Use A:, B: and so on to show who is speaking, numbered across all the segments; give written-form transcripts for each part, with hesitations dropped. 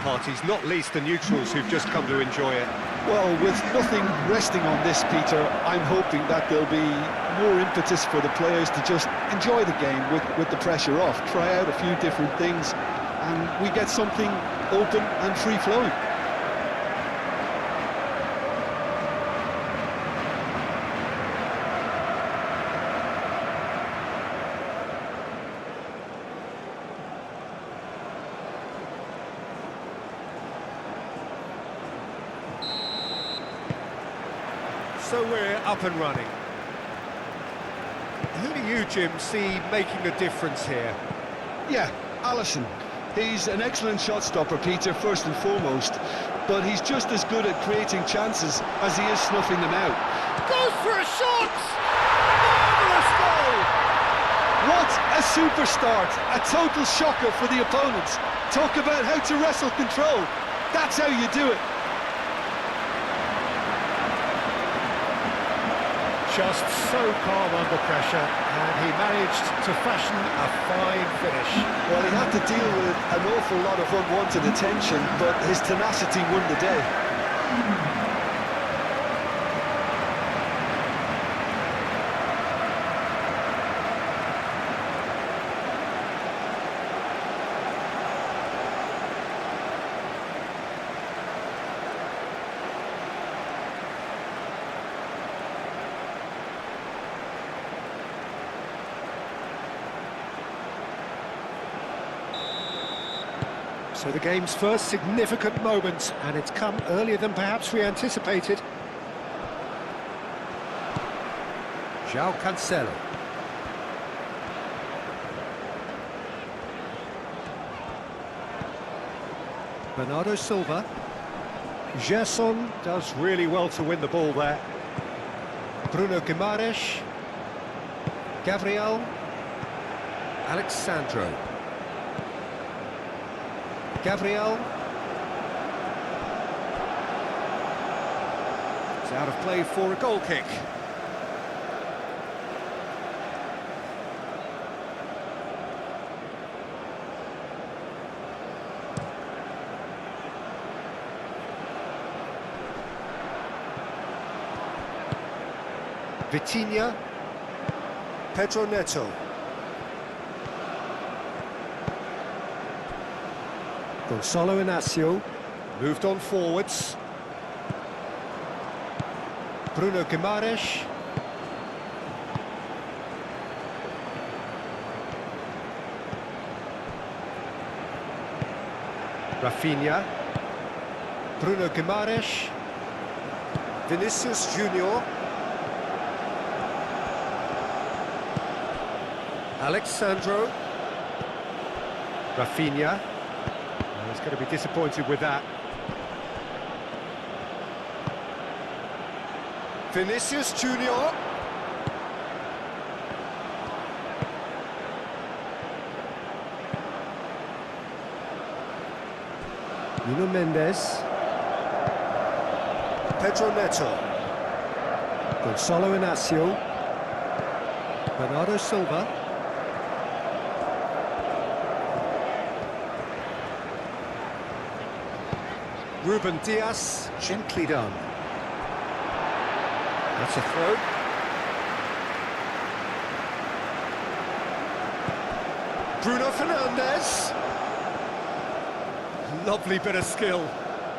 A: parties, not least the neutrals who've just come to enjoy it.
B: Well, with nothing resting on this, Peter, I'm hoping that there'll be more impetus for the players to just enjoy the game with the pressure off, try out a few different things, and we get something open and free-flowing.
A: So we're up and running. Who do you, Jim, see making the difference here?
B: Yeah, Alisson. He's an excellent shot stopper, Peter, first and foremost, but he's just as good at creating chances as he is snuffing them out.
A: Goes for a shot! Marvellous goal!
B: What a super start! A total shocker for the opponents. Talk about how to wrestle control. That's how you do it.
A: Just so calm under pressure, and he managed to fashion a fine finish.
B: Well, he had to deal with an awful lot of unwanted attention, but his tenacity won the day.
A: So the game's first significant moment, and it's come earlier than perhaps we anticipated. João Cancelo. Bernardo Silva. Gerson does really well to win the ball there. Bruno Guimaraes. Gabriel. Alexandro. Gabriel. It's out of play for a goal kick. Vitinha. Pedro Neto. Gonçalo Inácio moved on forwards. Bruno Guimaraes. Rafinha. Bruno Guimaraes. Vinicius Junior. Alexandro. Rafinha. He's going to be disappointed with that. Vinicius Junior. Nuno Mendes. Pedro Neto. Gonçalo Inácio. Bernardo Silva. Ruben Dias, gently done. That's a throw. Bruno Fernandes. Lovely bit of skill.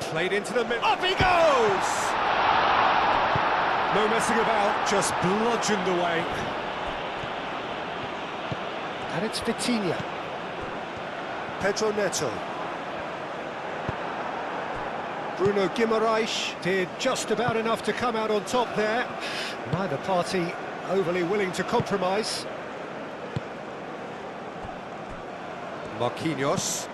A: Played into the middle. Up he goes! No messing about, just bludgeoned away. And it's Vitinha. Pedro Neto. Bruno Guimaraes did just about enough to come out on top there. Neither party overly willing to compromise. Marquinhos.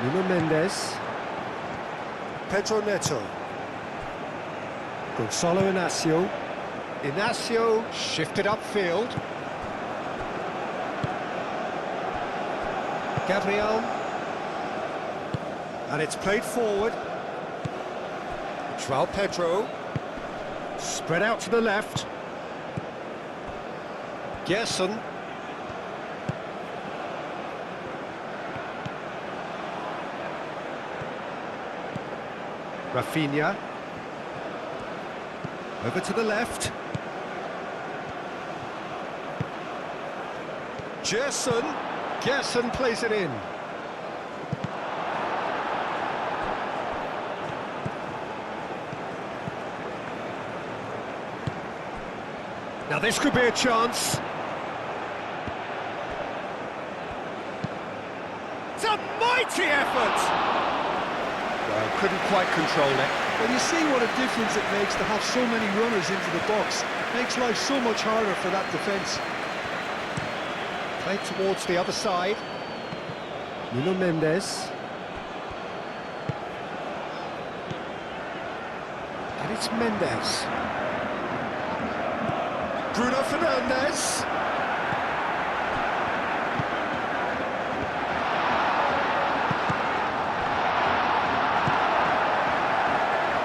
A: Nuno Mendes. Pedro Neto. Gonçalo Inácio. Inácio shifted upfield. Gabriel. And it's played forward. João Pedro. Spread out to the left. Gerson. Rafinha. Over to the left. Gerson plays it in. Now this could be a chance. It's a mighty effort! Well, couldn't quite control it.
B: Well, you see what a difference it makes to have so many runners into the box. Makes life so much harder for that defence.
A: Played towards the other side. Nuno Mendes. And it's Mendes. Bruno Fernandes.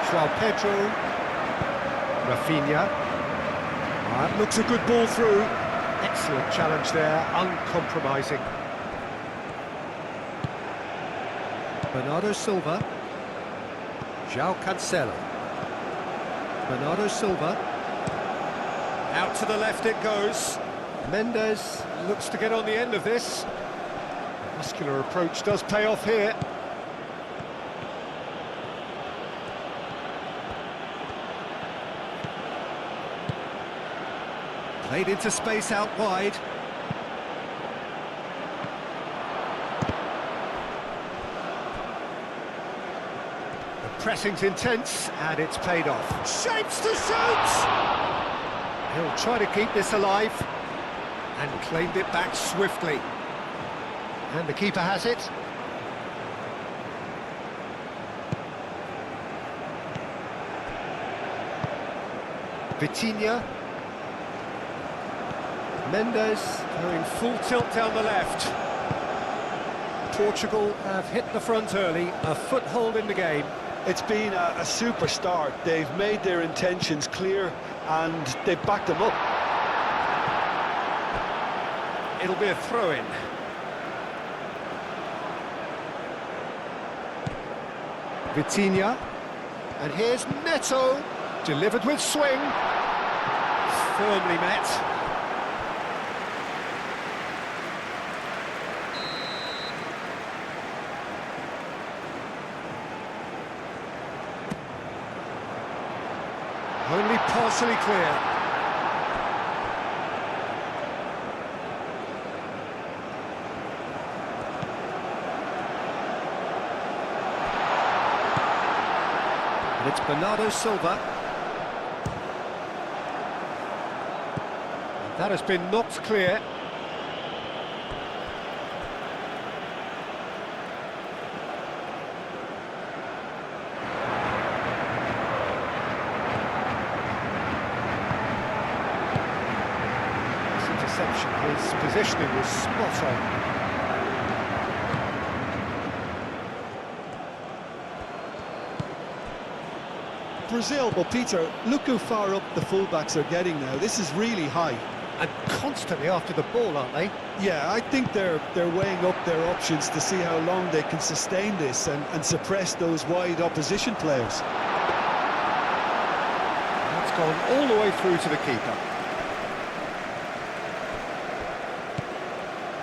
A: João Pedro. Rafinha. That looks a good ball through. Excellent challenge there, uncompromising. Bernardo Silva. João Cancelo. Bernardo Silva. Out to the left it goes. Mendes looks to get on the end of this. Muscular approach does pay off here. Played into space out wide. The pressing's intense and it's paid off. Shapes to shoot! He'll try to keep this alive and claimed it back swiftly. And the keeper has it. Vitinha. Mendes going full tilt down the left. Portugal have hit the front early, a foothold in the game.
B: It's been a super start. They've made their intentions clear and they've backed them up.
A: It'll be a throw-in. Vitinha. And here's Neto. Delivered with swing. Firmly met. Only partially clear. And it's Bernardo Silva. And that has been knocked clear. His positioning was spot on.
B: Brazil, well, Peter, look how far up the fullbacks are getting now. This is really high.
A: And constantly after the ball, aren't they?
B: Yeah, I think they're weighing up their options to see how long they can sustain this and suppress those wide opposition players.
A: That's gone all the way through to the keeper.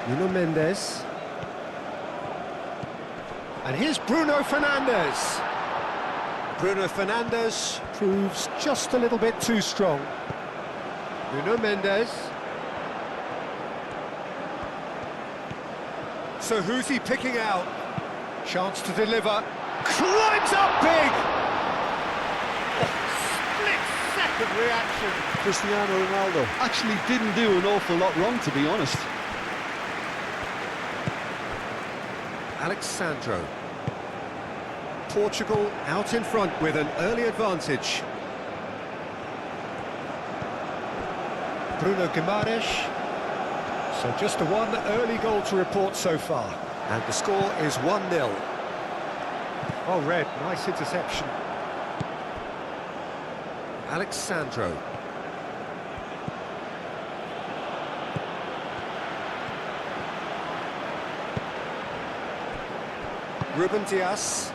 A: Nuno Mendes. And here's Bruno Fernandes. Bruno Fernandes proves just a little bit too strong. Nuno Mendes. So who's he picking out? Chance to deliver. Climbs up big! Oh, split-second reaction.
B: Cristiano Ronaldo actually didn't do an awful lot wrong, to be honest.
A: Alexandro. Portugal out in front with an early advantage. Bruno Guimaraes. So just the one early goal to report so far. And the score is 1-0. Oh, Red, nice interception. Alexandro. Ruben Dias.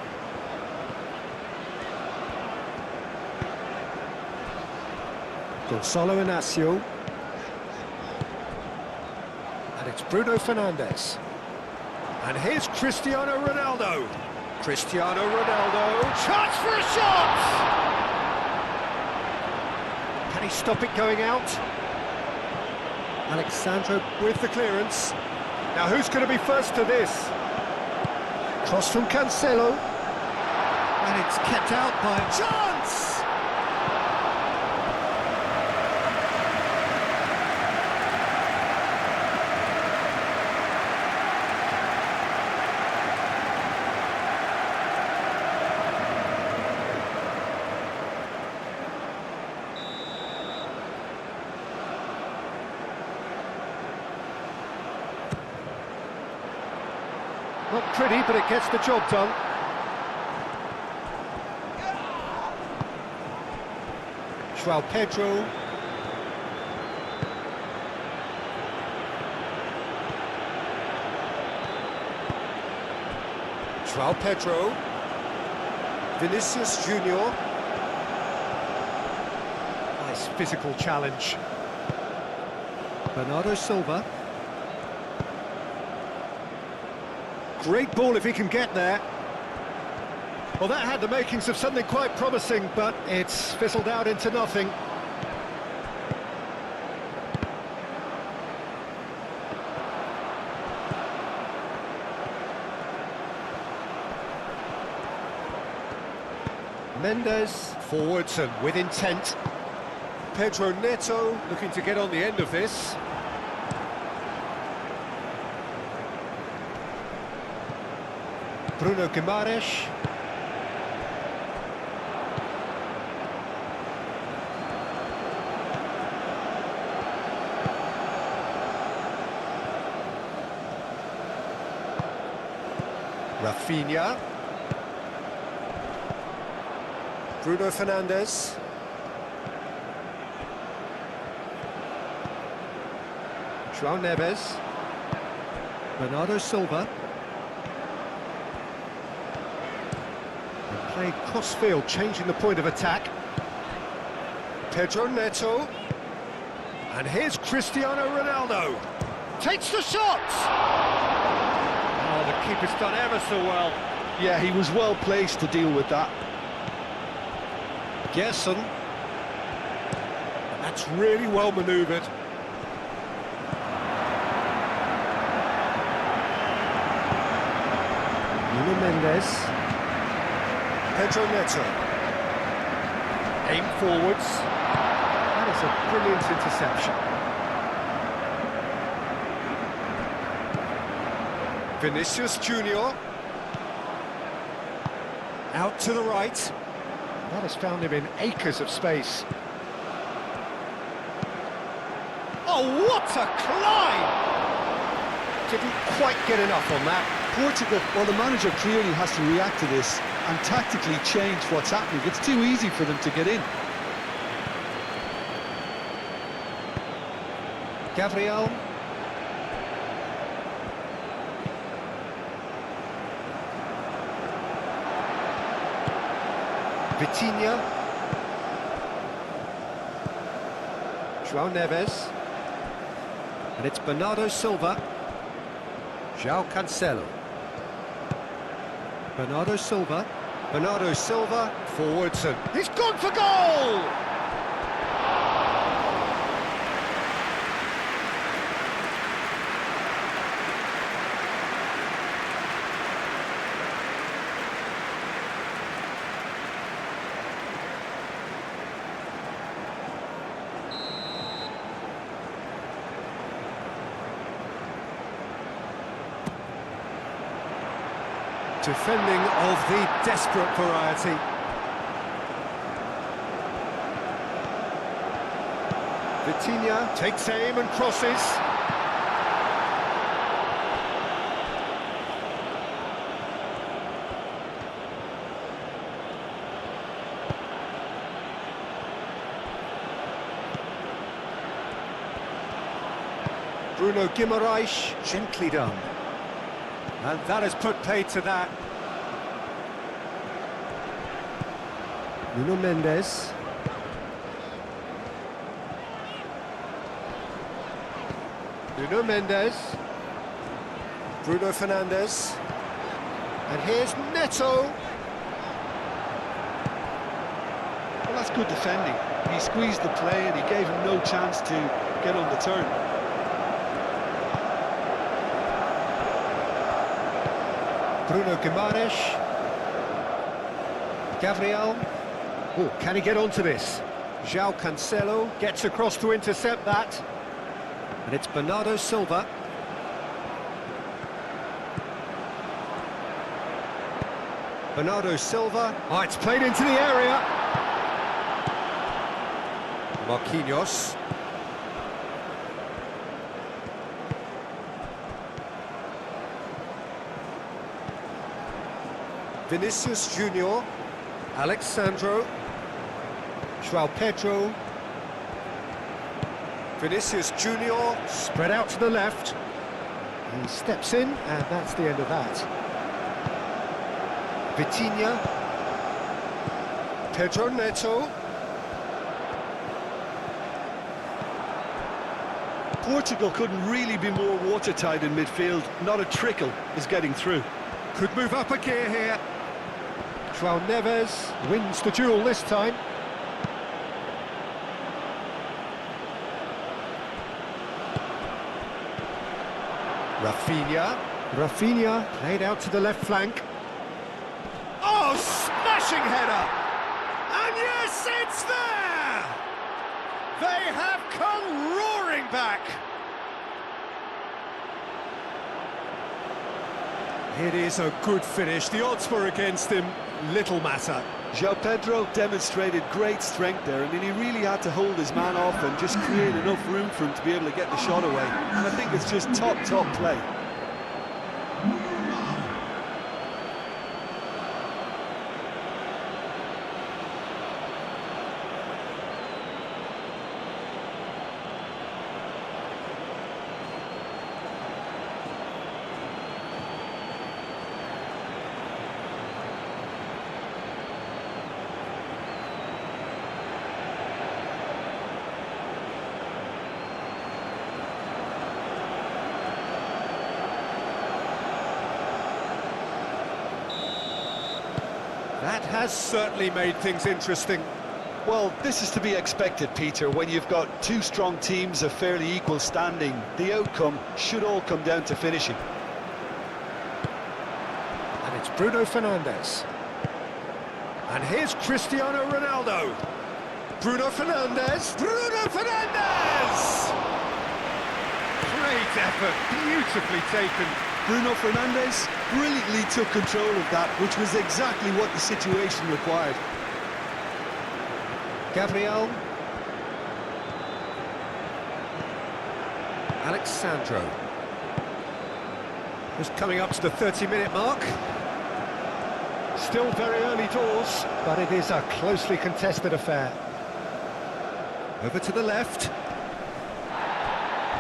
A: Gonzalo Inacio. And it's Bruno Fernandes. And here's Cristiano Ronaldo. Cristiano Ronaldo. Chance for a shot! Can he stop it going out? Alexandro with the clearance. Now who's going to be first to this? Cross from Cancelo. And it's kept out by a chance! Not pretty, but it gets the job done. João Pedro. João Pedro. Vinicius Junior. Nice physical challenge. Bernardo Silva. Great ball if he can get there. Well, that had the makings of something quite promising, but it's fizzled out into nothing. Mendes forwards and with intent. Pedro Neto looking to get on the end of this. Bruno Guimaraes. Rafinha. Bruno Fernandes. João Neves. Bernardo Silva. Played cross-field, changing the point of attack. Pedro Neto. And here's Cristiano Ronaldo. Takes the shot! Oh, the keeper's done ever so well.
B: Yeah, he was well placed to deal with that.
A: Gerson. That's really well manoeuvred. Nuno Mendes. Pedro Neto. Aim forwards. That is a brilliant interception. Vinicius Junior. Out to the right. That has found him in acres of space. Oh, what a climb! Didn't quite get enough on that.
B: Portugal, well, the manager clearly has to react to this and tactically change what's happening. It's too easy for them to get in.
A: Gabriel. Vitinha. João Neves. And it's Bernardo Silva. João Cancelo. Bernardo Silva. Bernardo Silva forwards and he's gone for goal! Defending of the desperate variety. Vitinha takes aim and crosses. Bruno Guimaraes, gently done. And that has put paid to that. Nuno Mendes. Nuno Mendes. Bruno Fernandes. And here's Neto.
B: Well, that's good defending. He squeezed the play and he gave him no chance to get on the turn.
A: Bruno Guimaraes. Gabriel. Oh, can he get onto this? João Cancelo gets across to intercept that. And it's Bernardo Silva. Bernardo Silva. Oh, it's played into the area. Marquinhos. Vinicius Junior. Alexandro. João Pedro. Vinicius Junior, spread out to the left. He steps in, and that's the end of that. Vitinha. Pedro Neto.
B: Portugal couldn't really be more watertight in midfield. Not a trickle is getting through.
A: Could move up a gear here. João Neves wins the duel this time. Rafinha played out to the left flank. Oh, smashing header! And yes, it's there! They have come roaring back! It is a good finish. The odds were against him. Little matter.
B: João Pedro demonstrated great strength there. I mean, he really had to hold his man off and just create enough room for him to be able to get the shot away. And I think it's just top play.
A: That has certainly made things interesting.
B: Well, this is to be expected, Peter. When you've got two strong teams of fairly equal standing, the outcome should all come down to finishing.
A: And it's Bruno Fernandes. And here's Cristiano Ronaldo. Bruno Fernandes. Bruno Fernandes! Great effort, beautifully taken.
B: Bruno Fernandes brilliantly took control of that, which was exactly what the situation required.
A: Gabriel. Alexandro. Just coming up to the 30-minute mark. Still very early doors, but it is a closely contested affair. Over to the left.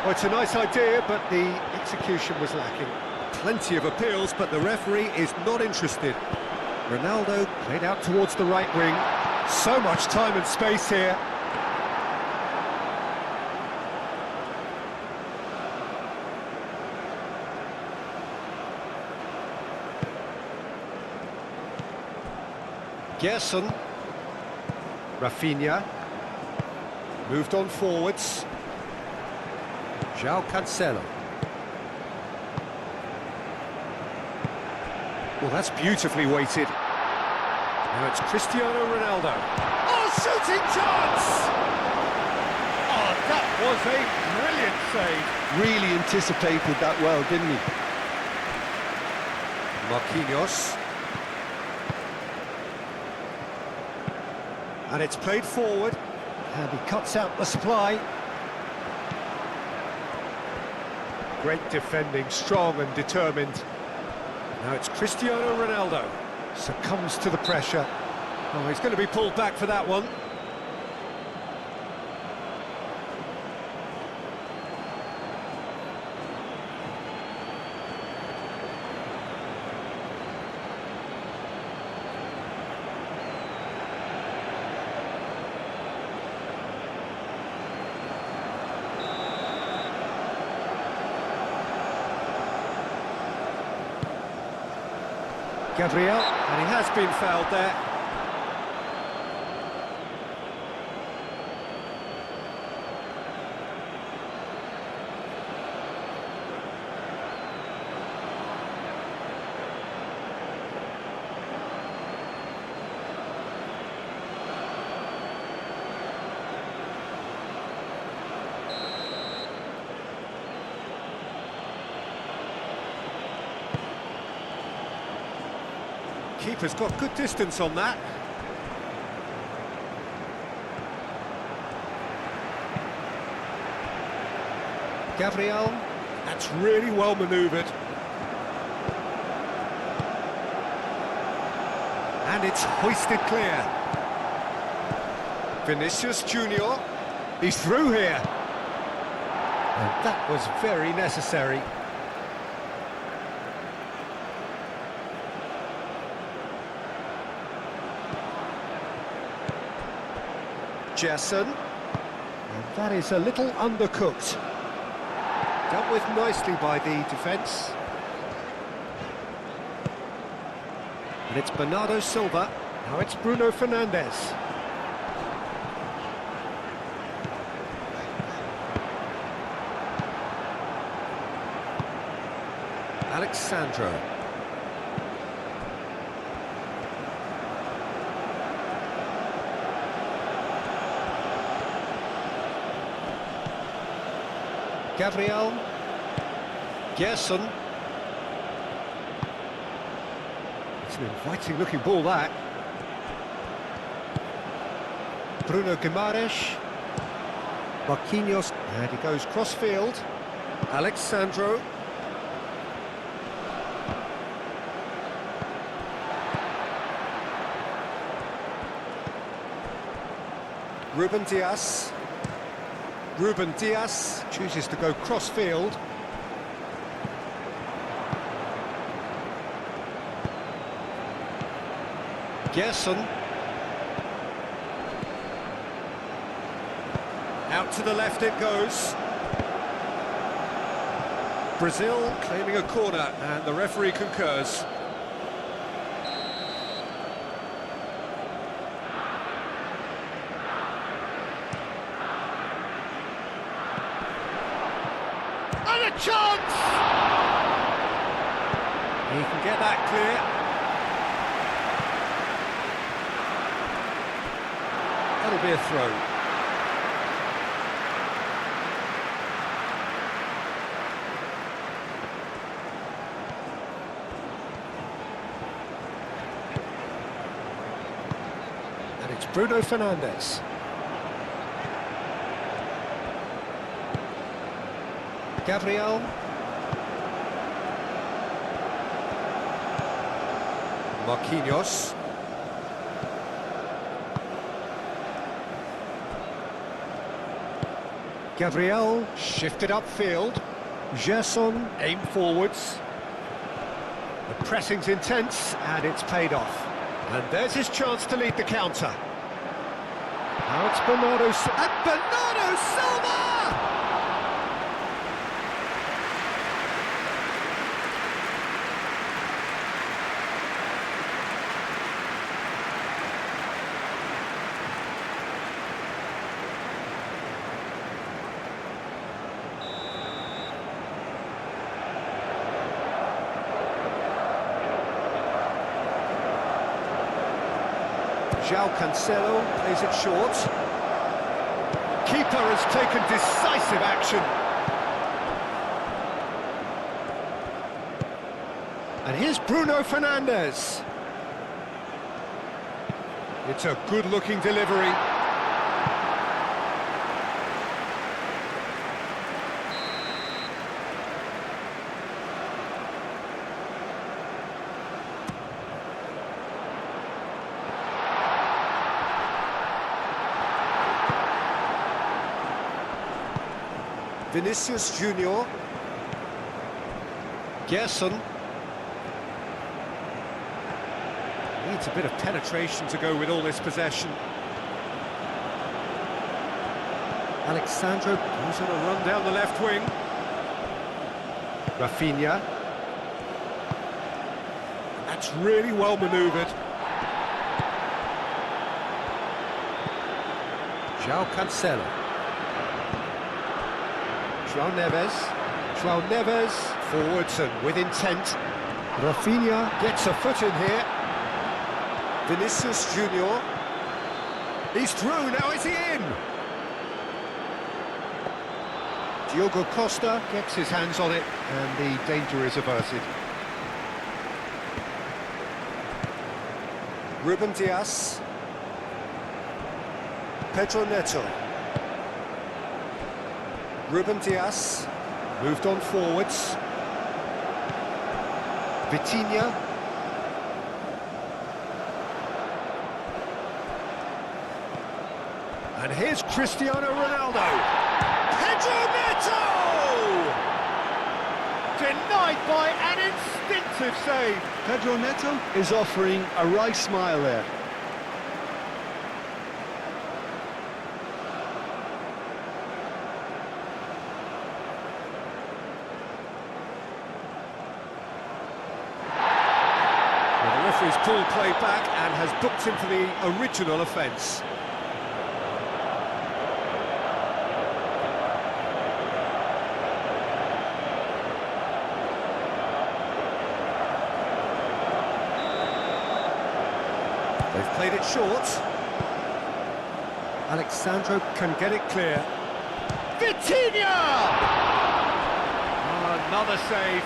A: Oh, it's a nice idea, but the execution was lacking. Plenty of appeals, but the referee is not interested. Ronaldo played out towards the right wing. So much time and space here. Gerson. Rafinha. Moved on forwards. João Cancelo. Well, that's beautifully weighted. Now it's Cristiano Ronaldo. Oh, shooting chance! Oh, that was a brilliant save.
B: Really anticipated that well, didn't he?
A: Marquinhos. And it's played forward. And he cuts out the supply. Great defending, strong and determined. Now it's Cristiano Ronaldo. Succumbs to the pressure. Oh, he's going to be pulled back for that one. Gabriel, and he has been fouled there. Keeper's got good distance on that. Gabriel, that's really well manoeuvred. And it's hoisted clear. Vinicius Junior, he's through here. And that was very necessary. Jason, and that is a little undercooked. Dealt with nicely by the defence. And it's Bernardo Silva, now it's Bruno Fernandes. Alexandro. Gabriel, Gerson. It's an inviting looking ball, that. Bruno Guimaraes, Marquinhos, and he goes cross-field. Alexandro. Ruben Dias. Ruben Dias chooses to go cross-field. Gerson. Out to the left it goes. Brazil claiming a corner, and the referee concurs. And a chance! He can get that clear. That'll be a throw. And it's Bruno Fernandes. Gabriel. Marquinhos. Gabriel shifted upfield. Gerson aimed forwards. The pressing's intense and it's paid off. And there's his chance to lead the counter. Now it's Bernardo Silva! João Cancelo plays it short. Keeper has taken decisive action. And here's Bruno Fernandes. It's a good-looking delivery. Vinicius Junior. Gerson. Needs a bit of penetration to go with all this possession. Alexandro goes on a run down the left wing. Rafinha. That That's really well manoeuvred. João Cancelo. João Neves. João Neves. Forwards and with intent. Rafinha gets a foot in here. Vinicius Junior. He's through, now is he in? Diogo Costa gets his hands on it and the danger is averted. Ruben Dias. Pedro Neto. Ruben Dias moved on forwards. Vitinha. And here's Cristiano Ronaldo. Pedro Neto! Denied by an instinctive save.
B: Pedro Neto is offering a wry smile there.
A: Well, the referee's pulled play back and has booked him for the original offence. They've played it short. Alexandro can get it clear. Vitinha! Oh, another save.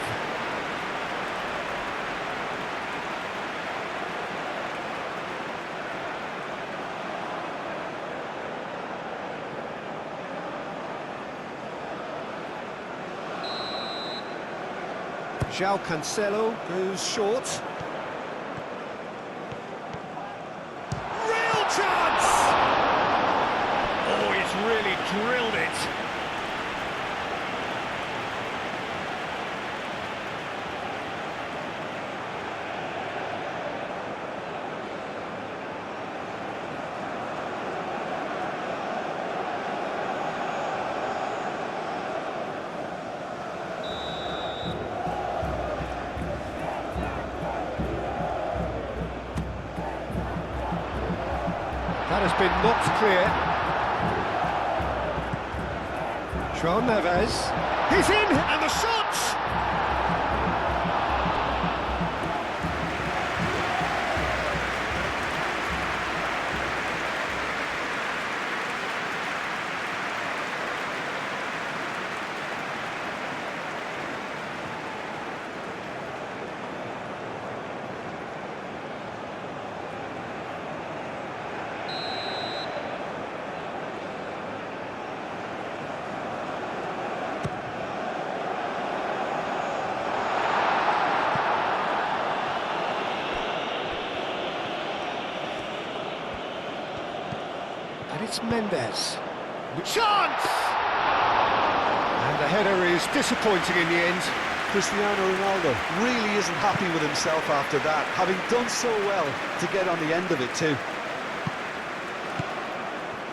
A: João Cancelo goes short. Chance! Oh, he's really drilled it. That has been knocked clear. João Neves. He's in, and the shot! And it's Mendes. Chance! And the header is disappointing in the end.
B: Cristiano Ronaldo really isn't happy with himself after that, having done so well to get on the end of it too.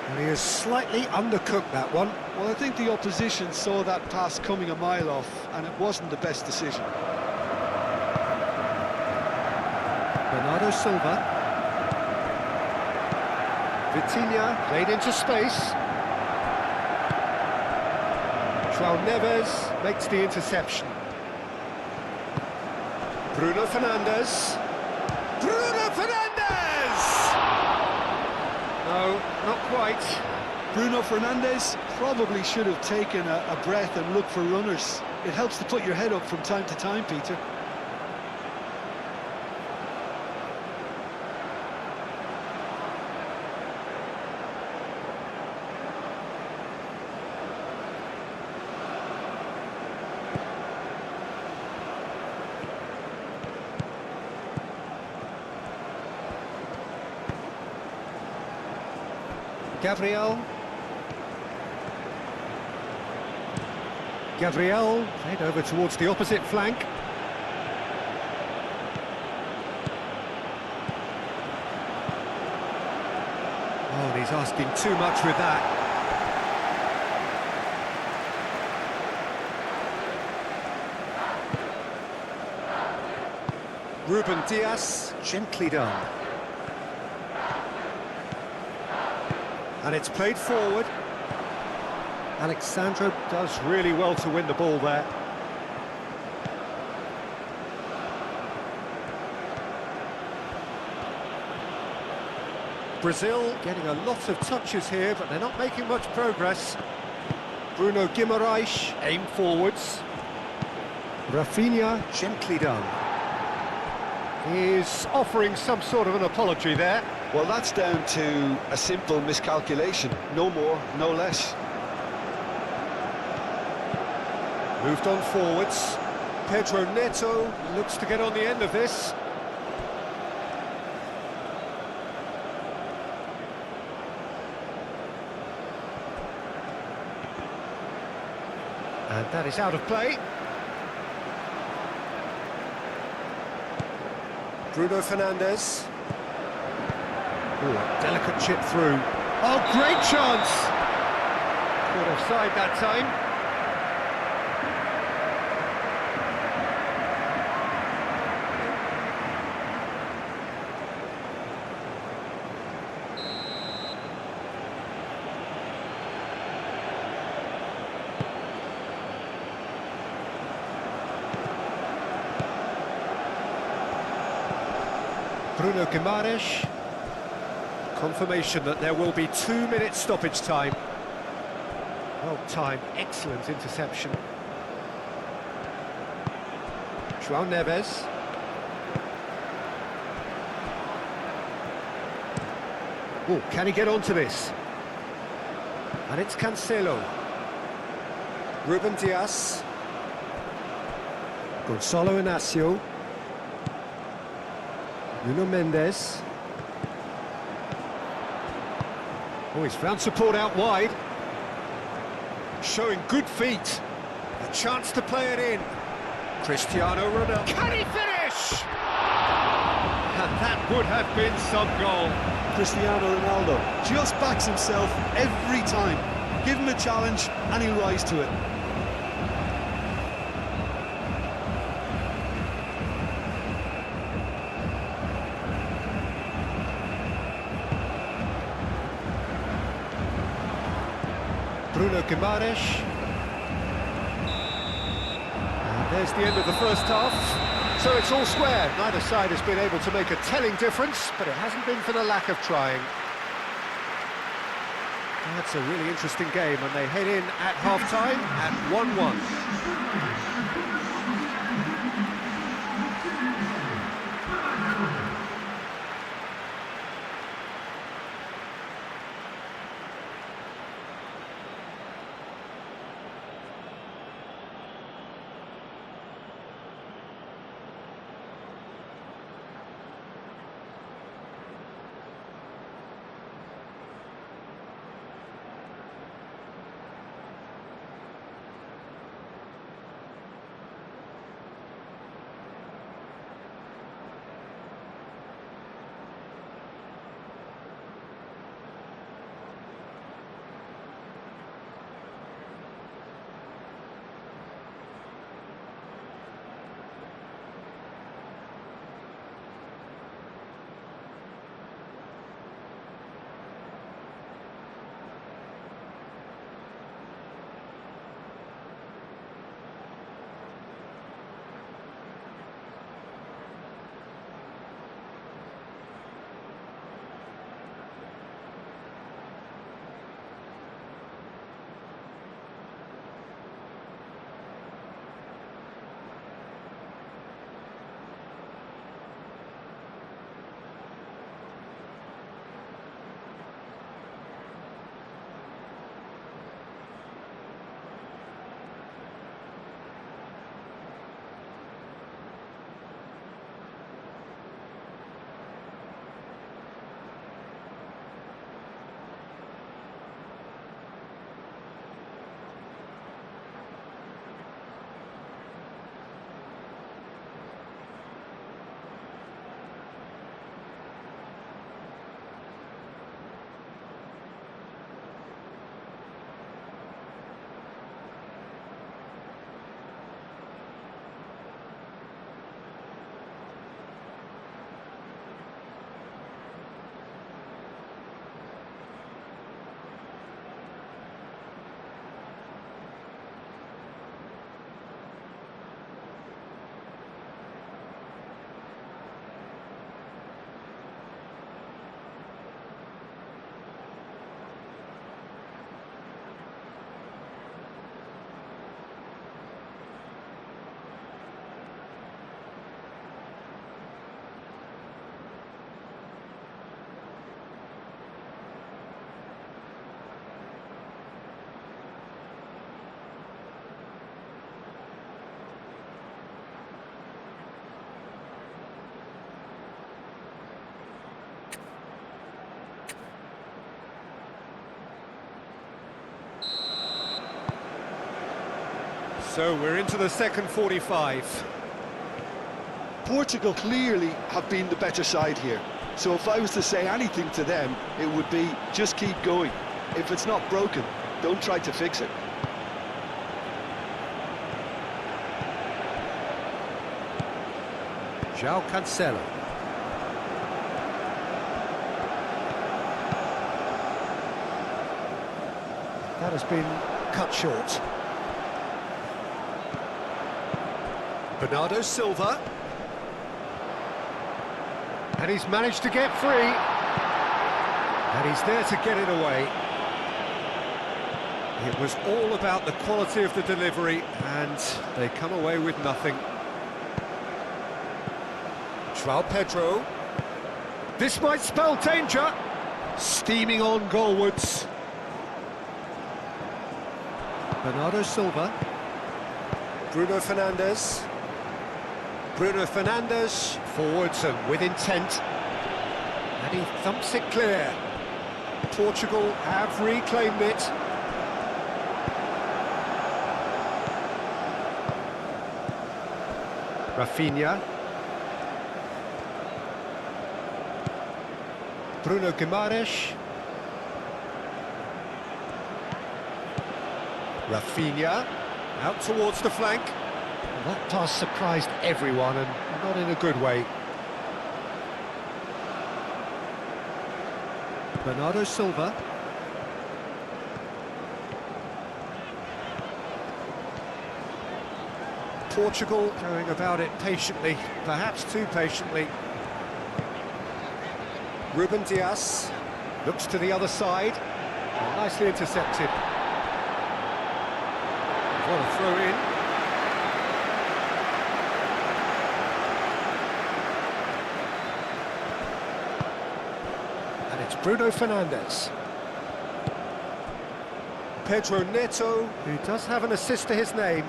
A: And he has slightly undercooked that one.
B: Well, I think the opposition saw that pass coming a mile off, and it wasn't the best decision.
A: Bernardo Silva. Vitinha played into space. João Neves makes the interception. Bruno Fernandes. Bruno Fernandes! No, not quite.
B: Bruno Fernandes probably should have taken a breath and looked for runners. It helps to put your head up from time to time, Peter.
A: Gabriel. Gabriel played over towards the opposite flank. Oh, he's asking too much with that. Ruben Dias, gently done. And it's played forward. Alexandro does really well to win the ball there. Brazil getting a lot of touches here, but they're not making much progress. Bruno Guimaraes, aim forwards. Rafinha, gently done. He's offering some sort of an apology there.
B: Well, that's down to a simple miscalculation. No more, no less.
A: Moved on forwards. Pedro Neto looks to get on the end of this. And that is out of play. Bruno Fernandes. Ooh, a delicate chip through. Oh, great chance! Caught offside that time. Bruno Guimaraes. Confirmation that there will be 2 minutes stoppage time. Well timed, excellent interception. João Neves. Oh, can he get onto this? And it's Cancelo. Ruben Dias. Gonzalo Inacio. Nuno Mendes. Oh, he's found support out wide. Showing good feet. A chance to play it in. Cristiano Ronaldo. Can he finish? And that would have been some goal.
B: Cristiano Ronaldo just backs himself every time. Give him a challenge and he'll rise to it.
A: Bruno Guimaraes. And there's the end of the first half. So it's all square. Neither side has been able to make a telling difference, but it hasn't been for the lack of trying. That's a really interesting game, and they head in at half-time at 1-1. So we're into the second 45.
B: Portugal clearly have been the better side here. So if I was to say anything to them, it would be just keep going. If it's not broken, don't try to fix it.
A: João Cancelo. That has been cut short. Bernardo Silva. And he's managed to get free. And he's there to get it away. It was all about the quality of the delivery, and they come away with nothing. João Pedro. This might spell danger. Steaming on goalwards. Bernardo Silva. Bruno Fernandes. Bruno Fernandes forwards and with intent. And he thumps it clear. Portugal have reclaimed it. Rafinha. Bruno Guimaraes. Rafinha, out towards the flank. Well, that pass surprised everyone, and not in a good way. Bernardo Silva. Portugal going about it patiently, perhaps too patiently. Ruben Dias looks to the other side. Nicely intercepted. What a throw in. And it's Bruno Fernandes. Pedro Neto, who does have an assist to his name.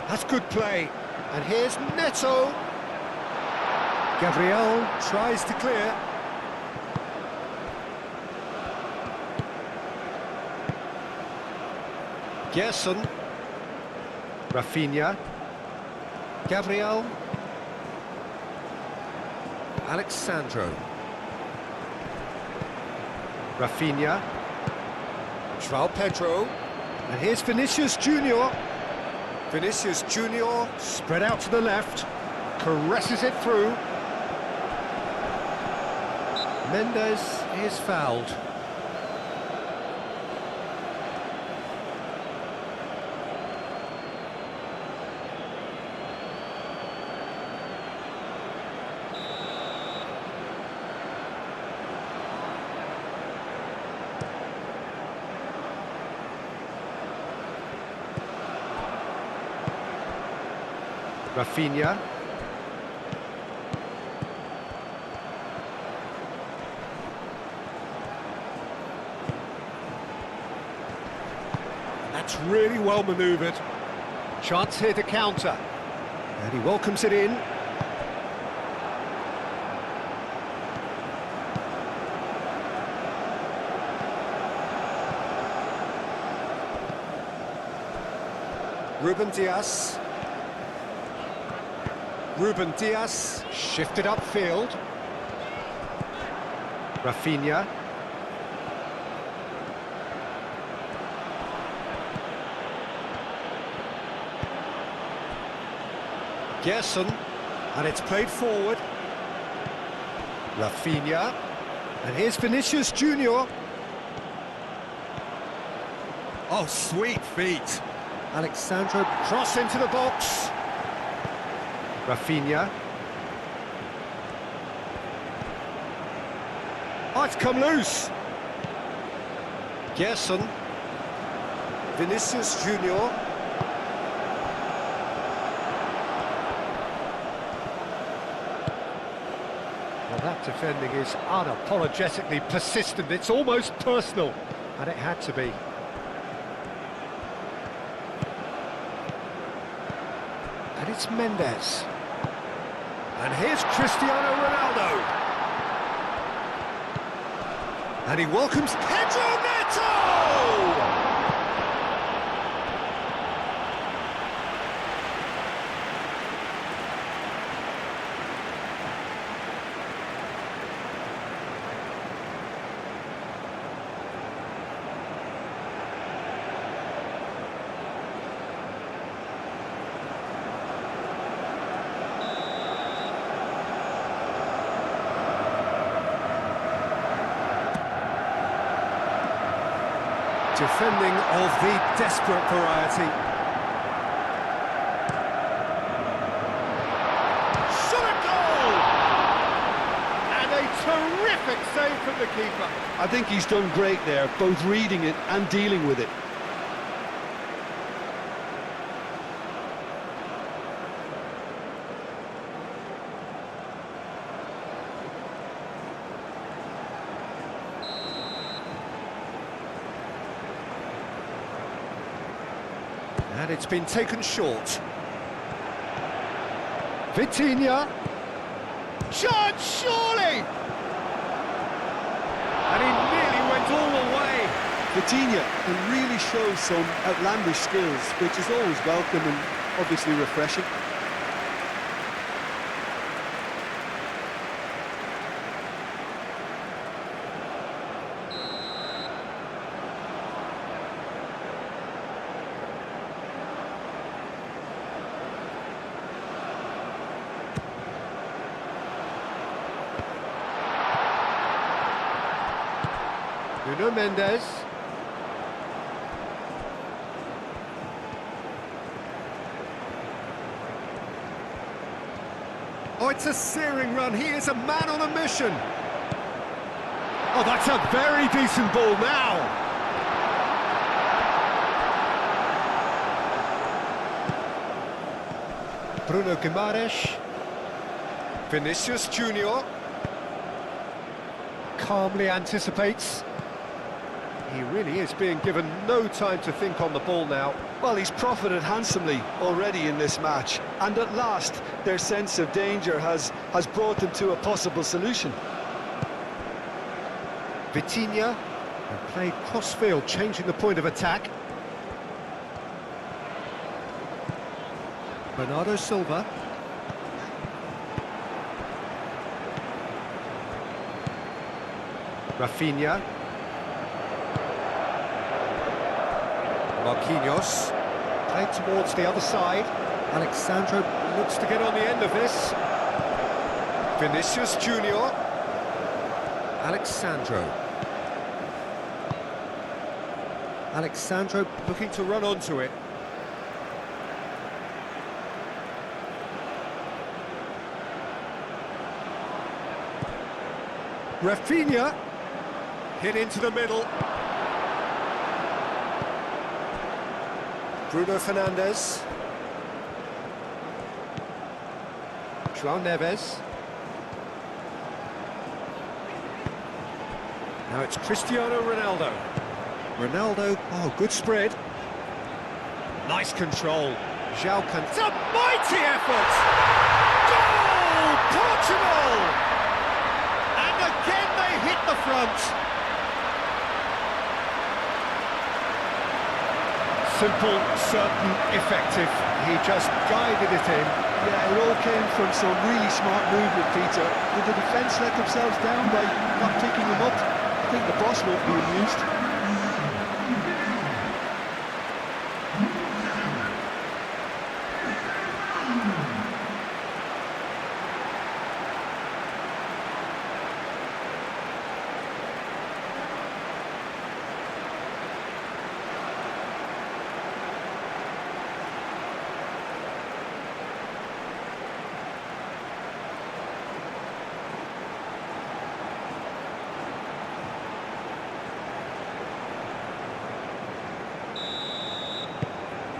A: That's good play. And here's Neto. Gabriel tries to clear. Gerson. Rafinha. Gabriel. Alexandro. Rafinha. João Pedro. And here's Vinicius Junior. Vinicius Junior spread out to the left. Caresses it through. Mendes is fouled. Rafinha. That's really well manoeuvred. Chance here to counter. And he welcomes it in. Ruben Dias. Ruben Dias shifted upfield. Rafinha. Gerson, and it's played forward. Rafinha, and here's Vinicius Junior. Oh, sweet feet. Alexandro cross into the box. Rafinha. Oh, it's come loose. Gerson. Vinicius Junior. Well, that defending is unapologetically persistent. It's almost personal, and it had to be. And it's Mendes. And here's Cristiano Ronaldo. And he welcomes Pedro Neto! Defending of the desperate variety. Shot a goal! And a terrific save from the keeper.
B: I think he's done great there, both reading it and dealing with it.
A: And it's been taken short. Vitinha. Shot, surely! And he nearly went all the way.
B: Vitinha can really show some outlandish skills, which is always welcome and obviously refreshing.
A: Nuno Mendes. Oh, it's a searing run. He is a man on a mission. Oh, that's a very decent ball now. Bruno Guimaraes. Vinicius Junior. Calmly anticipates. He really is being given no time to think on the ball now.
B: Well, he's profited handsomely already in this match, and at last their sense of danger has brought them to a possible solution.
A: Vitinha, and played cross-field, changing the point of attack. Bernardo Silva. Rafinha. Marquinhos, played towards the other side. Alexandro looks to get on the end of this. Vinicius Junior. Alexandro looking to run onto it. Rafinha, hit into the middle. Bruno Fernandes. João Neves. Now it's Cristiano Ronaldo. Ronaldo, oh, good spread. Nice control. João Cancelo. It's a mighty effort! Goal! Portugal! And again they hit the front. Simple, certain, effective. He just guided it in.
B: Yeah, it all came from some really smart movement, Peter. Did the defence let themselves down by not picking him up? I think the boss won't be amused.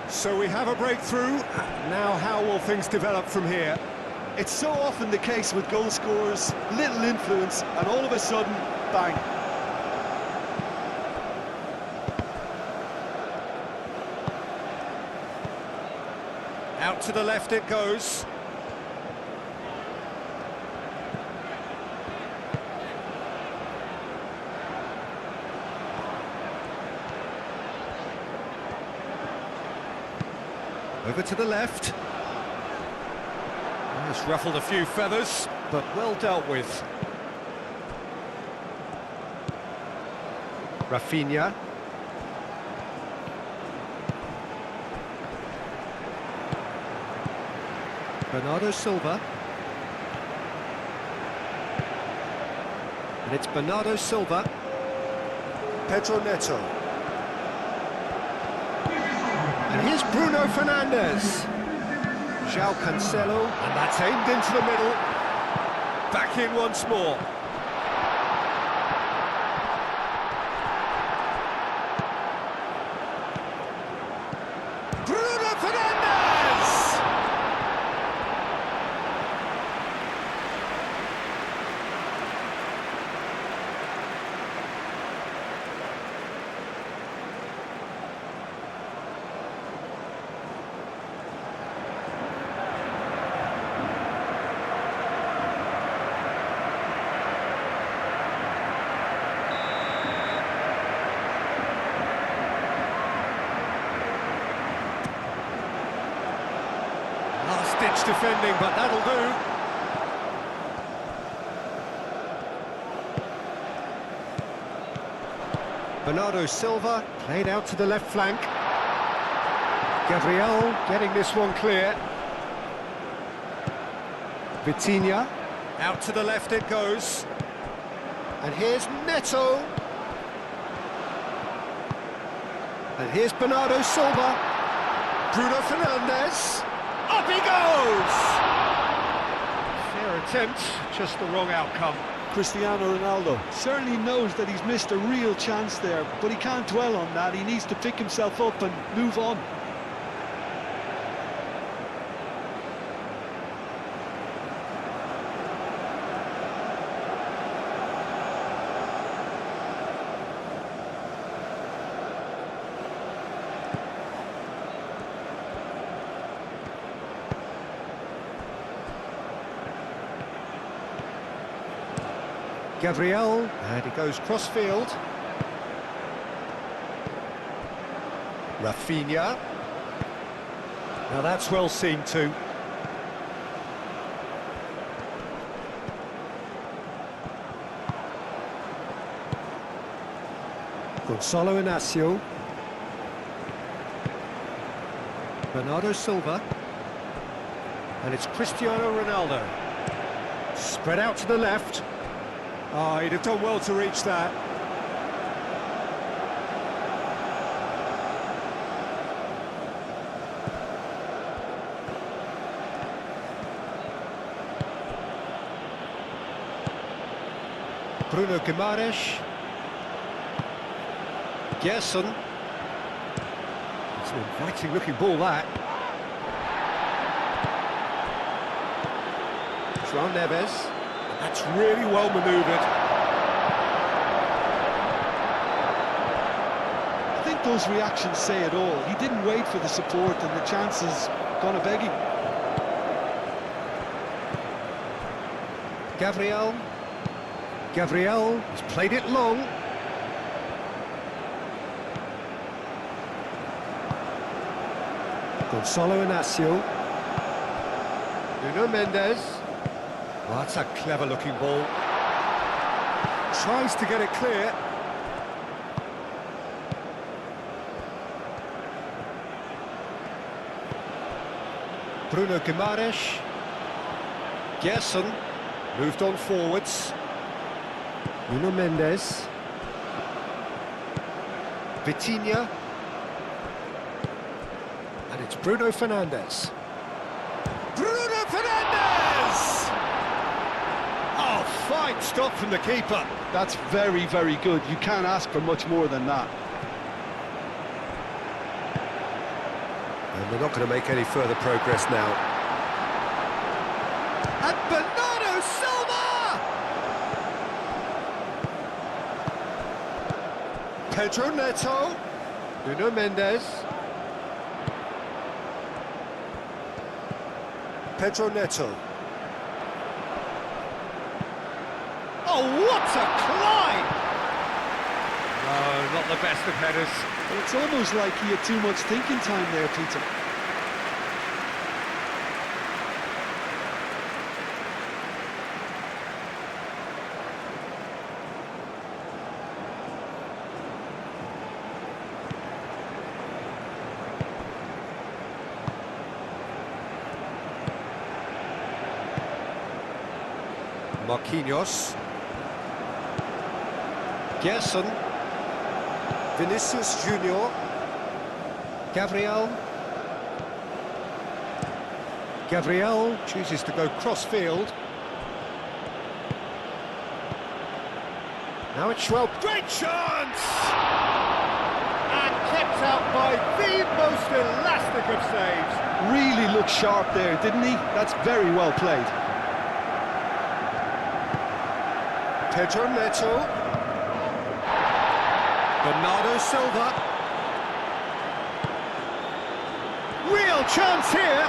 A: So we have a breakthrough. Now how will things develop from here?
B: It's so often the case with goal scorers, little influence, and all of a sudden, bang.
A: Out to the left it goes. Over to the left. It's ruffled a few feathers, but well dealt with. Rafinha. Bernardo Silva. And it's Bernardo Silva. Pedro Neto. And here's Bruno Fernandes. João Cancelo, and that's aimed into the middle. Back in once more. Bruno Fernandes! Last-ditch defending, but that'll do. Bernardo Silva played out to the left flank. Gabriel getting this one clear. Vitinha, out to the left it goes. And here's Neto. And here's Bernardo Silva. Bruno Fernandes. Up he goes! Fair attempt, just the wrong outcome.
B: Cristiano Ronaldo certainly knows that he's missed a real chance there, but he can't dwell on that. He needs to pick himself up and move on.
A: Gabriel, and he goes cross-field. Rafinha. Now that's well seen too. Gonzalo Inacio. Bernardo Silva. And it's Cristiano Ronaldo. Spread out to the left. Oh, he'd have done well to reach that. Bruno Guimaraes. Gerson. It's an inviting looking ball, that. João Neves. That's really well manoeuvred.
B: I think those reactions say it all. He didn't wait for the support and the chances gonna beg him.
A: Gabriel. Gabriel has played it long. Gonzalo Inacio. Nuno Mendes. Well, that's a clever-looking ball. Tries to get it clear. Bruno Guimaraes. Gerson moved on forwards. Nuno Mendes. Vitinha. And it's Bruno Fernandes. Bruno Fernandes! Oh, fine stop from the keeper.
B: That's very, very good. You can't ask for much more than that.
A: And they're not going to make any further progress now. And Bernardo Silva! Pedro Neto. Nuno Mendes. Pedro Neto. Oh, what a climb! No, not the best of headers.
B: Well, it's almost like he had too much thinking time there, Peter.
A: Marquinhos. Gerson. Vinicius Junior. Gabriel. Gabriel chooses to go cross-field. Now it's Schwab. Great chance! And kept out by the most elastic of saves.
B: Really looked sharp there, didn't he? That's very well played.
A: Pedro Neto. Bernardo Silva. Real chance here.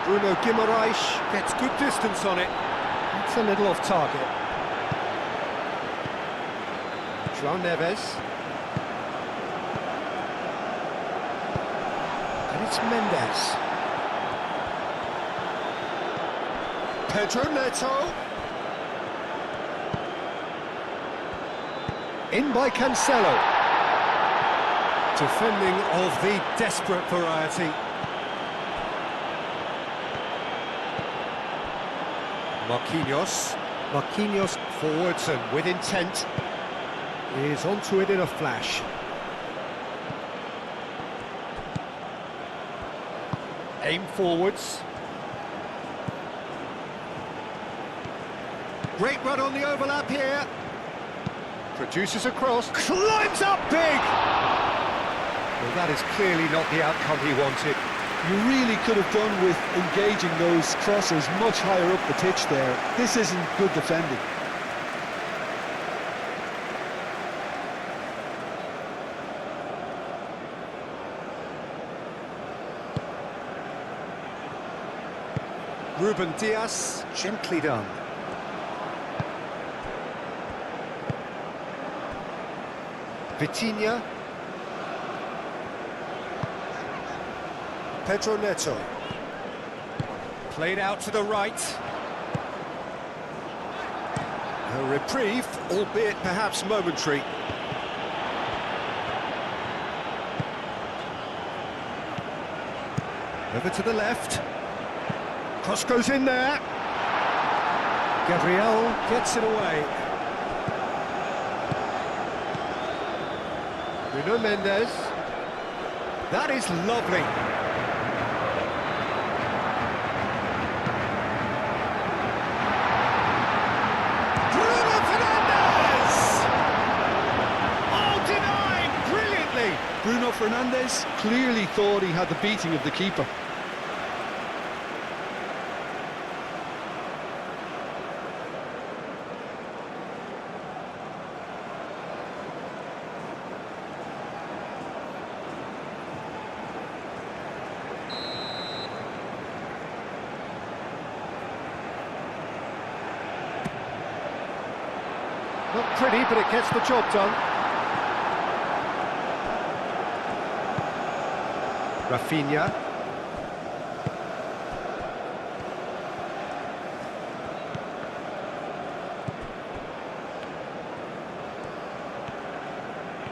A: Bruno Guimaraes gets good distance on it. It's a little off target. João Neves. And it's Mendes. Pedro Neto. In by Cancelo. Defending of the desperate variety. Marquinhos forwards and with intent. Is onto it in a flash. Aim forwards. Great run on the overlap here. Produces a cross. Climbs up big! Well, that is clearly not the outcome he wanted.
B: You really could have done with engaging those crosses much higher up the pitch there. This isn't good defending.
A: Ruben Dias, gently done. Vitinha. Pedro Neto. Played out to the right. A reprieve, albeit perhaps momentary. Over to the left. Cross goes in there. Gabriel gets it away. Bruno Mendes. That is lovely. Bruno Fernandes! Oh, denied brilliantly.
B: Bruno Fernandes clearly thought he had the beating of the keeper.
A: Not pretty, but it gets the job done. Rafinha.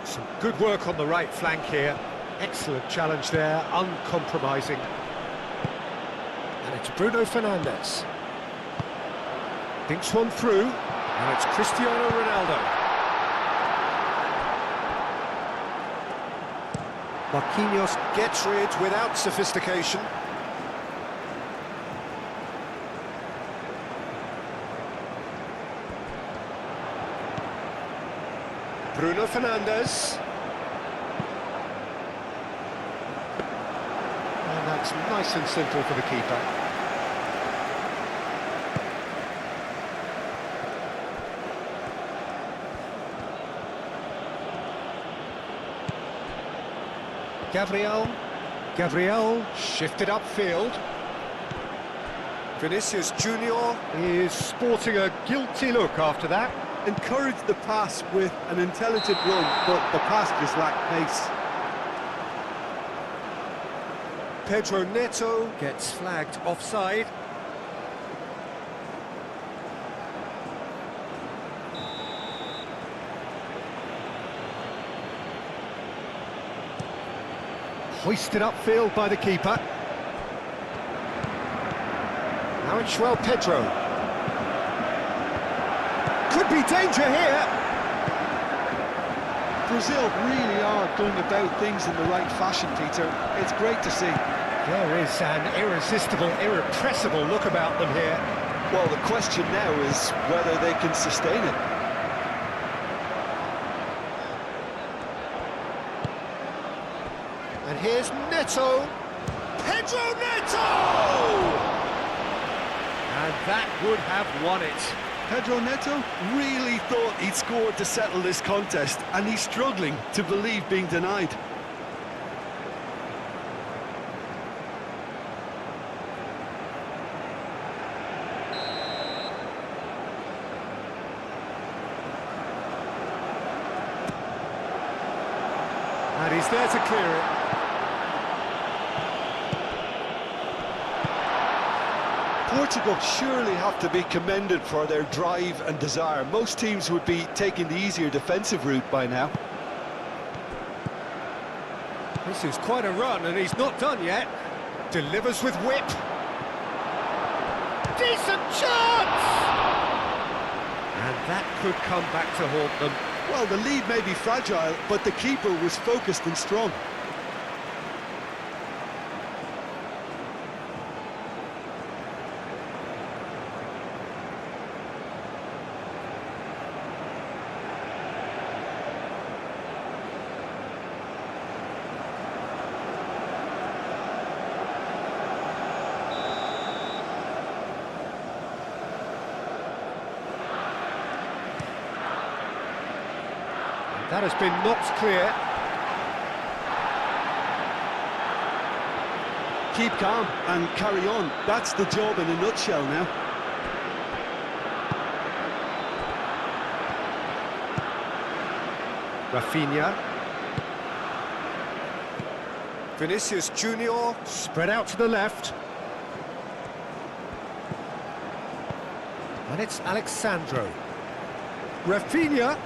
A: Some good work on the right flank here. Excellent challenge there, uncompromising. And it's Bruno Fernandes. Thinks one through. Now it's Cristiano Ronaldo. Marquinhos gets rid without sophistication. Bruno Fernandes. And that's nice and simple for the keeper. Gabriel shifted upfield. Vinicius Junior is sporting a guilty look after that.
B: Encouraged the pass with an intelligent run, but the pass just lacked pace.
A: Pedro Neto gets flagged offside. Hoisted upfield by the keeper. Now it's João Pedro. Could be danger here.
B: Brazil really are going about things in the right fashion, Peter. It's great to see.
A: There is an irresistible, irrepressible look about them here.
B: Well, the question now is whether they can sustain it.
A: And here's Neto. Pedro Neto! And that would have won it.
B: Pedro Neto really thought he'd scored to settle this contest, and he's struggling to believe being denied.
A: And he's there to clear it.
B: Portugal surely have to be commended for their drive and desire. Most teams would be taking the easier defensive route by now.
A: This is quite a run, and he's not done yet. Delivers with whip. Decent chance! And that could come back to haunt them.
B: Well, the lead may be fragile, but the keeper was focused and strong.
A: That has been knocked clear.
B: Keep calm and carry on. That's the job in a nutshell now.
A: Rafinha. Vinicius Junior spread out to the left. And it's Alexandro. Rafinha.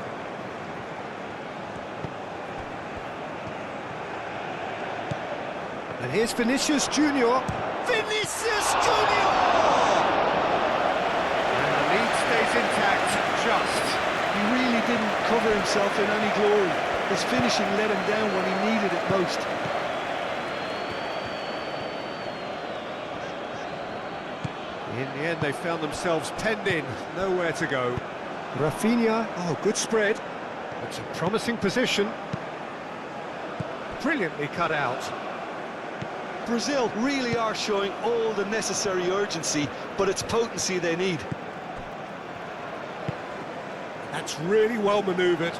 A: And here's Vinicius Junior. Vinicius Junior! And the lead stays intact, just.
B: He really didn't cover himself in any glory. His finishing let him down when he needed it most.
A: In the end, they found themselves penned in, nowhere to go. Rafinha, oh, good spread. It's a promising position. Brilliantly cut out.
B: Brazil really are showing all the necessary urgency, but it's potency they need.
A: That's really well manoeuvred.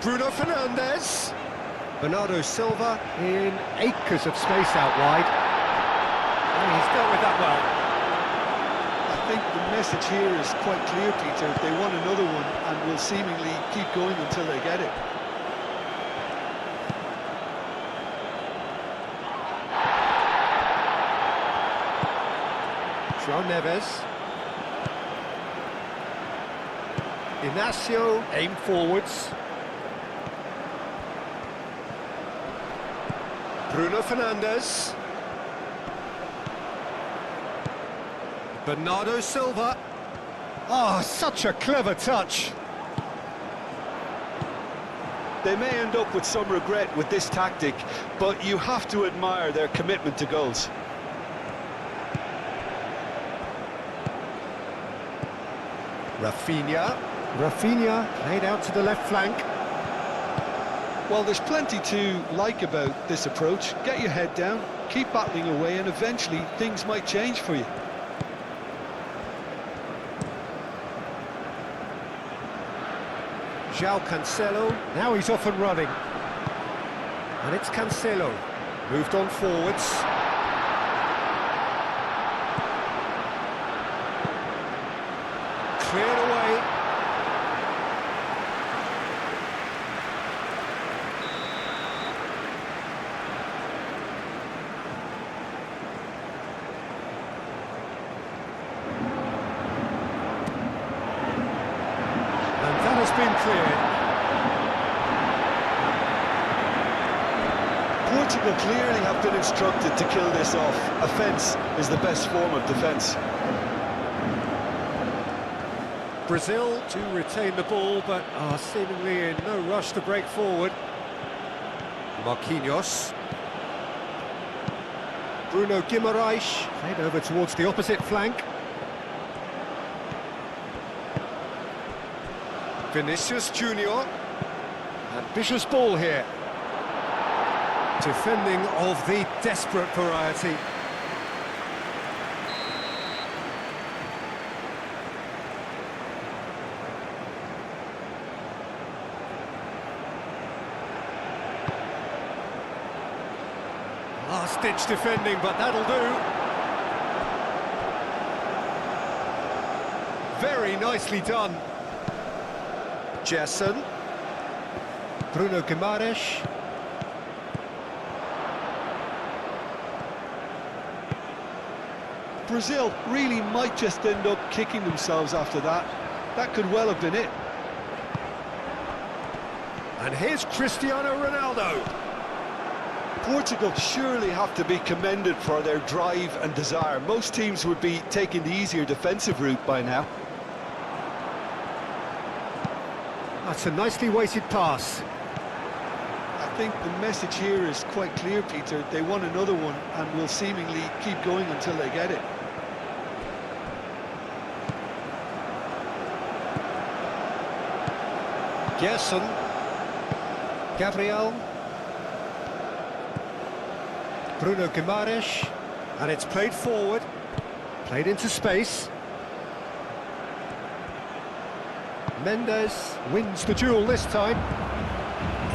A: Bruno Fernandes. Bernardo Silva in acres of space out wide. And he's dealt with that well.
B: I think the message here is quite clear, Peter. They want another one and will seemingly keep going until they get it.
A: João Neves. Inacio, aim forwards. Bruno Fernandes. Bernardo Silva. Oh, such a clever touch.
B: They may end up with some regret with this tactic, but you have to admire their commitment to goals.
A: Rafinha. Rafinha played out to the left flank.
B: Well, there's plenty to like about this approach. Get your head down, keep battling away, and eventually things might change for you.
A: João Cancelo, now he's off and running. And it's Cancelo, moved on forwards. Cleared away. And that has been cleared.
B: Portugal clearly have been instructed to kill this off. Offence is the best form of defence.
A: Brazil to retain the ball, but are seemingly in no rush to break forward. Marquinhos. Bruno Guimaraes, played over towards the opposite flank. Vinicius Junior. Ambitious ball here. Defending of the desperate variety. Last-ditch defending, but that'll do. Very nicely done. Gerson. Bruno Guimaraes.
B: Brazil really might just end up kicking themselves after that. That could well have been it.
A: And here's Cristiano Ronaldo.
B: Portugal surely have to be commended for their drive and desire. Most teams would be taking the easier defensive route by now.
A: That's a nicely weighted pass.
B: I think the message here is quite clear, Peter. They want another one and will seemingly keep going until they get it.
A: Gerson. Gabriel. Bruno Guimaraes. And it's played forward. Played into space. Mendes wins the duel this time.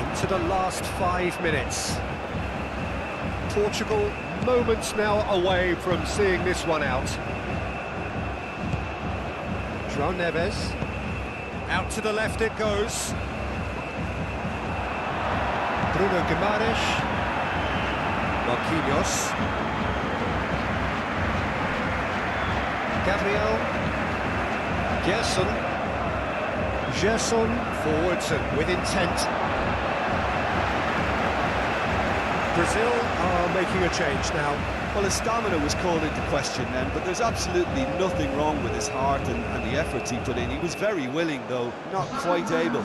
A: Into the last 5 minutes. Portugal moments now away from seeing this one out. João Neves. Out to the left it goes. Bruno Guimaraes. Marquinhos. Gabriel. Gerson. Gerson forwards and with intent. Brazil are making a change now.
B: Well, his stamina was called into question then, but there's absolutely nothing wrong with his heart and the efforts he put in. He was very willing, though, not quite able.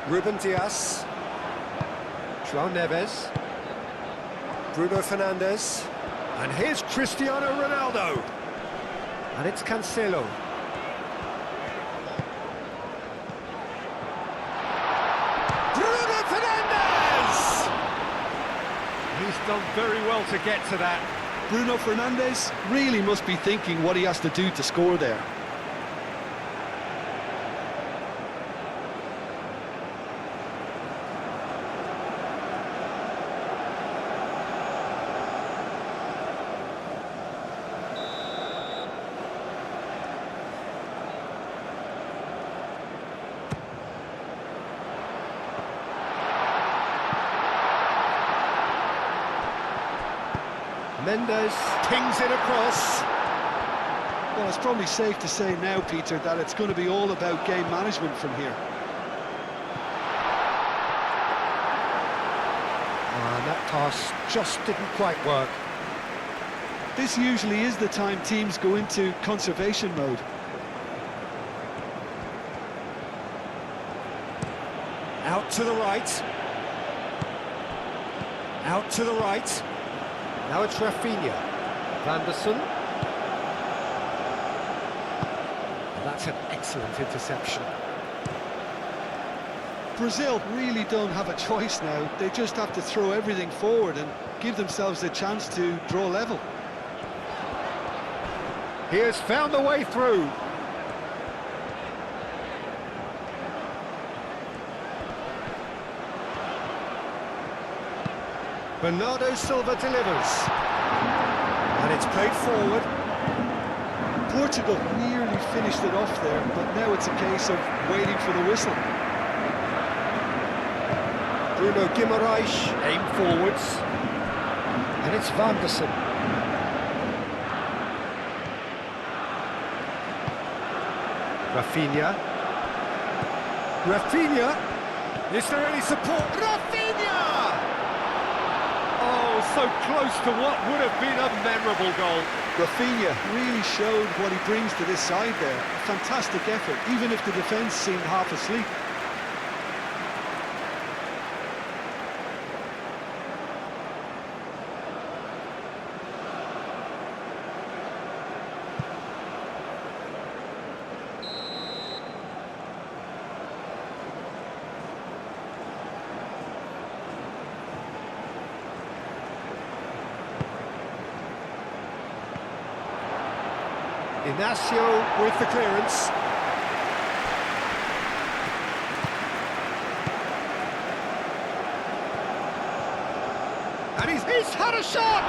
A: Ruben Dias. João Neves. Bruno Fernandes. And here's Cristiano Ronaldo. And it's Cancelo. Bruno Fernandes! He's done very well to get to that.
B: Bruno Fernandes really must be thinking what he has to do to score there.
A: Mendes pings it across.
B: Well, it's probably safe to say now, Peter, that it's going to be all about game management from here.
A: And that pass just didn't quite work.
B: This usually is the time teams go into conservation mode.
A: Out to the right. Out to the right. Now it's Rafinha. Vanderson. And that's an excellent interception.
B: Brazil really don't have a choice now. They just have to throw everything forward and give themselves a chance to draw level.
A: He has found a way through. Bernardo Silva delivers. And it's played forward.
B: Portugal nearly finished it off there, but now it's a case of waiting for the whistle.
A: Bruno Guimaraes aim forwards. And it's Vanderson. Rafinha. Rafinha. Is there any support? Rafinha! Oh, so close to what would have been a memorable goal.
B: Rafinha really showed what he brings to this side there. Fantastic effort, even if the defence seemed half asleep.
A: Inacio with the clearance. And he's had a shot!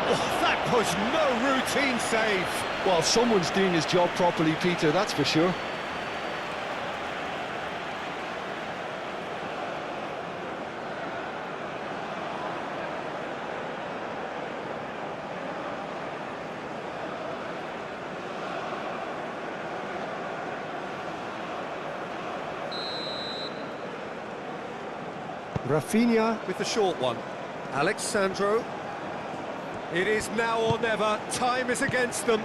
A: Oh, that was no routine save.
B: Well, someone's doing his job properly, Peter, that's for sure.
A: Rafinha with the short one. Alexandro. It is now or never. Time is against them.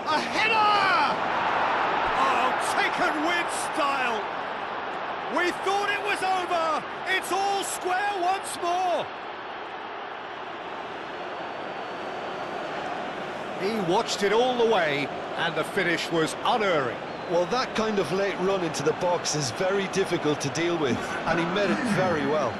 A: A header! Oh, taken with style. We thought it was over. It's all square once more. He watched it all the way, and the finish was unerring.
B: Well, that kind of late run into the box is very difficult to deal with, and he met it very well.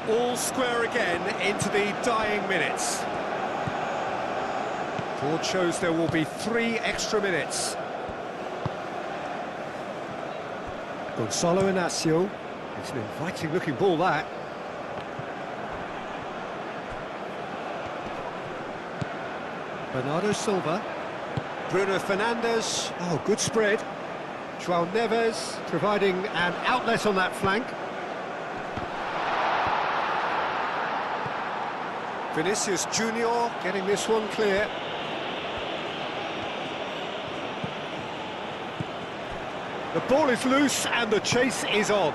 A: All square again into the dying minutes. Board shows there will be 3 extra minutes. Gonzalo Inacio. It's an inviting looking ball, that. Bernardo Silva. Bruno Fernandes. Oh, good spread. João Neves providing an outlet on that flank. Vinicius Junior getting this one clear. The ball is loose and the chase is on.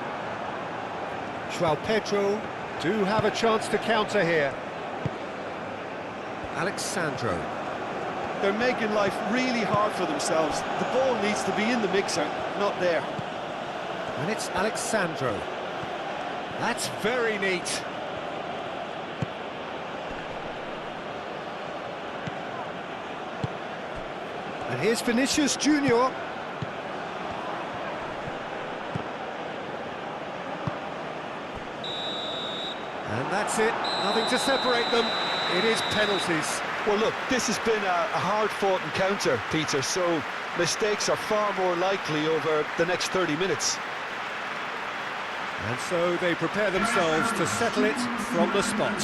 A: João Pedro do have a chance to counter here. Alexandro.
B: They're making life really hard for themselves. The ball needs to be in the mixer, not there.
A: And it's Alexandro. That's very neat. And here's Vinicius Junior. And that's it, nothing to separate them. It is penalties.
B: Well, look, this has been a hard-fought encounter, Peter, so mistakes are far more likely over the next 30 minutes.
A: And so they prepare themselves to settle it from the spot.